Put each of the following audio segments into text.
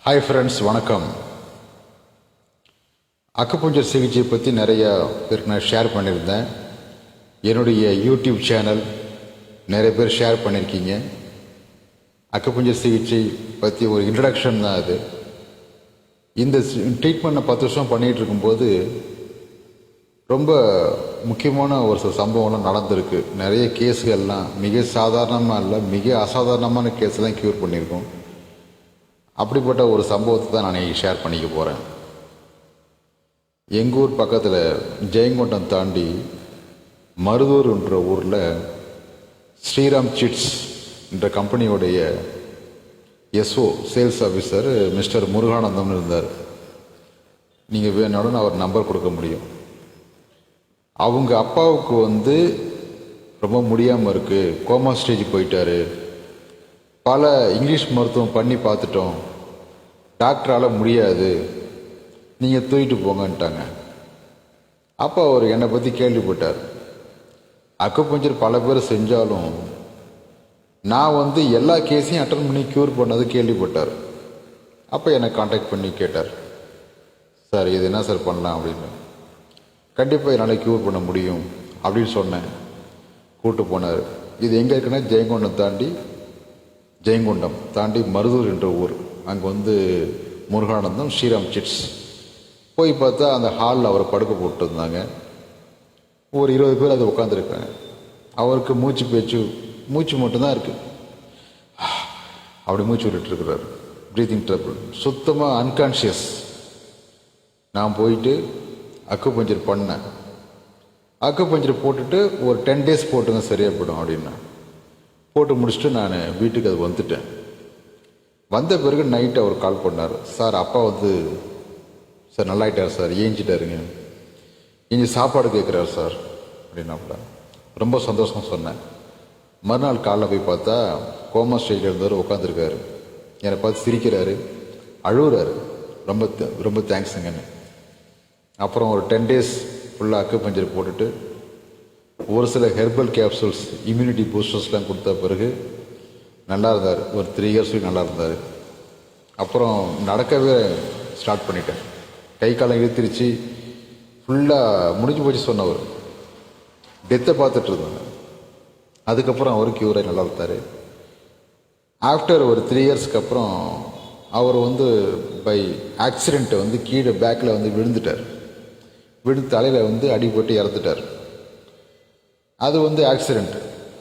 Hi friends, வணக்கம். Acupuncture சிகிச்சை பற்றி நிறைய பேருக்கு நான் ஷேர் பண்ணியிருந்தேன். என்னுடைய யூடியூப் சேனல் நிறைய பேர் ஷேர் பண்ணியிருக்கீங்க. அக்குபஞ்சர் சிகிச்சை பற்றி ஒரு இன்ட்ரடக்ஷன் தான் அது. இந்த ட்ரீட்மெண்ட் நான் 10 வருஷம் பண்ணிகிட்டு இருக்கும்போது ரொம்ப முக்கியமான ஒரு சில சம்பவம்லாம் நடந்திருக்கு. நிறைய கேஸுகள்லாம் மிக சாதாரணமாக இல்லை, மிக அசாதாரணமான கேஸ்லாம் க்யூர் பண்ணியிருக்கோம். அப்படிப்பட்ட ஒரு சம்பவத்தை தான் நான் ஷேர் பண்ணிக்க போகிறேன். எங்கள் ஊர் பக்கத்தில் ஜெயங்கொண்டம் தாண்டி மருதூர்ன்ற ஊரில் ஸ்ரீராம் சிட்ஸ் என்ற கம்பெனியோடைய எஸ்ஓ சேல்ஸ் ஆஃபீஸர் மிஸ்டர் முருகானந்தம்னு இருந்தார். நீங்கள் வேணாலும் அவர் நம்பர் கொடுக்க முடியும். அவங்க அப்பாவுக்கு ரொம்ப முடியாமல் இருக்குது, கோமா ஸ்டேஜ் போயிட்டார். பல இங்கிலீஷ் மருத்துவம் பண்ணி பார்த்துட்டோம், டாக்டரால் முடியாது, நீங்கள் தூக்கிட்டு போங்கன்ட்டாங்க. அப்போ அவர் என்னை பற்றி கேள்விப்பட்டார். அக்குபஞ்சர் பல பேர் செஞ்சாலும் நான் எல்லா கேஸையும் அட்டன் பண்ணி க்யூர் பண்ணது கேள்விப்பட்டார். அப்போ என்னை காண்டாக்ட் பண்ணி கேட்டார், சார் இது என்ன சார் பண்ணலாம் அப்படின்னு. கண்டிப்பாக என்னால் க்யூர் பண்ண முடியும் அப்படின்னு சொன்னேன். கூப்பிட்டு போனார். இது எங்கே இருக்குன்னா ஜெயங்கொண்டம் தாண்டி மருதூர் என்ற ஊர். அங்கே முருகானந்தம் ஸ்ரீராம் சிட்ஸ். போய் பார்த்தா அந்த ஹாலில் அவரை படுக்க போட்டுருந்தாங்க. ஒரு 20 பேர் அது உட்காந்துருக்காங்க. அவருக்கு மூச்சு மட்டும்தான் இருக்குது. அப்படி மூச்சு விட்டுருக்கிறார். ப்ரீத்திங் ட்ரபிள், சுத்தமாக அன்கான்ஷியஸ். நான் போயிட்டு அக்குபஞ்சர் பண்ணேன். அக்குபஞ்சர் போட்டுட்டு ஒரு 10 டேஸ் போட்டுங்க சரியாக போடும் அப்படின்னா போட்டு முடிச்சுட்டு நான் வீட்டுக்கு அது வந்துட்டேன். வந்த பிறகு நைட்டு அவர் கால் பண்ணார். சார் அப்பா சார் நல்லாயிட்டார் சார், ஏஞ்சிட்டாருங்க, ஏஞ்சி சாப்பாடு கேட்குறாரு சார் அப்படின்னாப்புல. ரொம்ப சந்தோஷம் சொன்னேன். மறுநாள் காலைல போய் பார்த்தா கோமா ஸ்டேஜில் இருந்தவர் உட்காந்துருக்காரு. என்னை பார்த்து சிரிக்கிறாரு, அழுகுறாரு, ரொம்ப ரொம்ப தேங்க்ஸுங்கன்னு. அப்புறம் ஒரு 10 டேஸ் ஃபுல்லாக அக்குபஞ்சர் போட்டுட்டு ஒரு சில ஹெர்பல் கேப்சூல்ஸ், இம்யூனிட்டி பூஸ்டர்ஸ்லாம் கொடுத்த பிறகு நல்லா இருந்தார். ஒரு 3 இயர்ஸ் நல்லா இருந்தார். அப்புறம் நடக்கவே ஸ்டார்ட் பண்ணிட்டேன். கை காலம் இழுத்திருச்சு, ஃபுல்லாக முடிஞ்சு போச்சு சொன்னவர். டெத்தை பார்த்துட்டு இருந்தாங்க. அதுக்கப்புறம் அவர் க்யூராக நல்லா இருந்தார். ஆஃப்டர் ஒரு 3 இயர்ஸ்க்கு அப்புறம் அவர் பை ஆக்சிடெண்ட் கீழே பேக்கில் விழுந்துட்டார். தலையில் அடிபட்டு இறந்துட்டார். அது ஆக்சிடெண்ட்.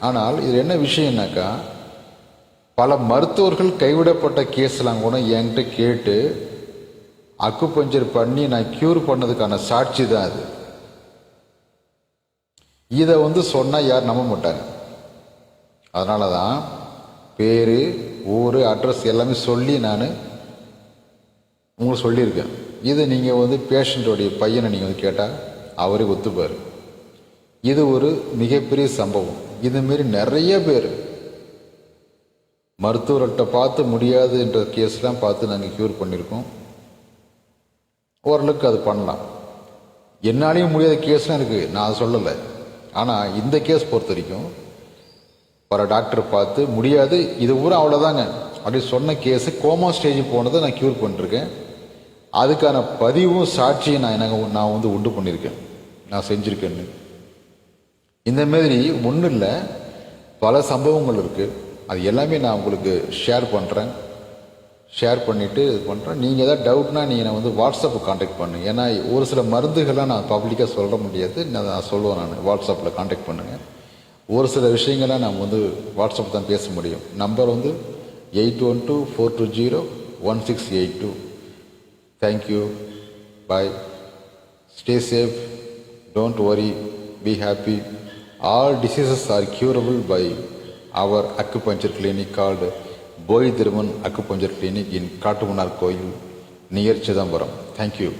ஆனால் இதில் என்ன விஷயம்னாக்கா, பல மருத்துவர்கள் கைவிடப்பட்ட கேஸ்லாம் கூட என்கிட்ட கேட்டு அக்குபஞ்சர் பண்ணி நான் க்யூர் பண்ணதுக்கான சாட்சி தான் அது. இதை சொன்னால் யாரும் நம்ப மாட்டாங்க. அதனால தான் பேர், ஊர், அட்ரஸ் எல்லாமே சொல்லி நான் உங்களுக்கு சொல்லியிருக்கேன். இது நீங்கள் பேஷண்ட்டோடைய பையனை நீங்கள் கேட்டால் அவரே ஒத்துப்பார். இது ஒரு மிகப்பெரிய சம்பவம். இதுமாரி நிறைய பேர் மருத்துவர்கிட்ட பார்த்து முடியாது என்ற கேஸ்லாம் பார்த்து நாங்கள் க்யூர் பண்ணியிருக்கோம். ஓரளவுக்கு அது பண்ணலாம். என்னாலையும் முடியாத கேஸ்லாம் இருக்குது, நான் அதை சொல்லலை. ஆனால் இந்த கேஸ் பொறுத்த வரைக்கும் வர டாக்டரை பார்த்து முடியாது, இது ஊரா அவ்வளோதாங்க அப்படி சொன்ன கேஸு கோமா ஸ்டேஜ் போனதை நான் க்யூர் பண்ணிருக்கேன். அதுக்கான பதிவும் சாட்சியை நான் உண்டு பண்ணியிருக்கேன், நான் செஞ்சுருக்கேன்னு. இந்த மாதிரி ஒன்றும் இல்லை, பல சம்பவங்கள் இருக்குது. அது எல்லாமே நான் உங்களுக்கு ஷேர் பண்ணிவிட்டு இது பண்ணுறேன். நீங்கள் எதாவது டவுட்னா நீங்கள் வாட்ஸ்அப்பை காண்டாக்ட் பண்ணுங்கள். ஏன்னா ஒரு சில மருந்துகள்லாம் நான் பப்ளிக்காக சொல்ல முடியாது, நான் சொல்லுவேன். நான் வாட்ஸ்அப்பில் காண்டாக்ட் பண்ணுங்கள். ஒரு சில விஷயங்கள்லாம் நான் வாட்ஸ்அப் தான் பேச முடியும். Number 8124201682. Thank you, bye, stay safe, don't worry, be happy. All diseases are curable by our acupuncture clinic called Boy Dhiruman Acupuncture Clinic in Kattumannar Koil near Chidambaram. Thank you.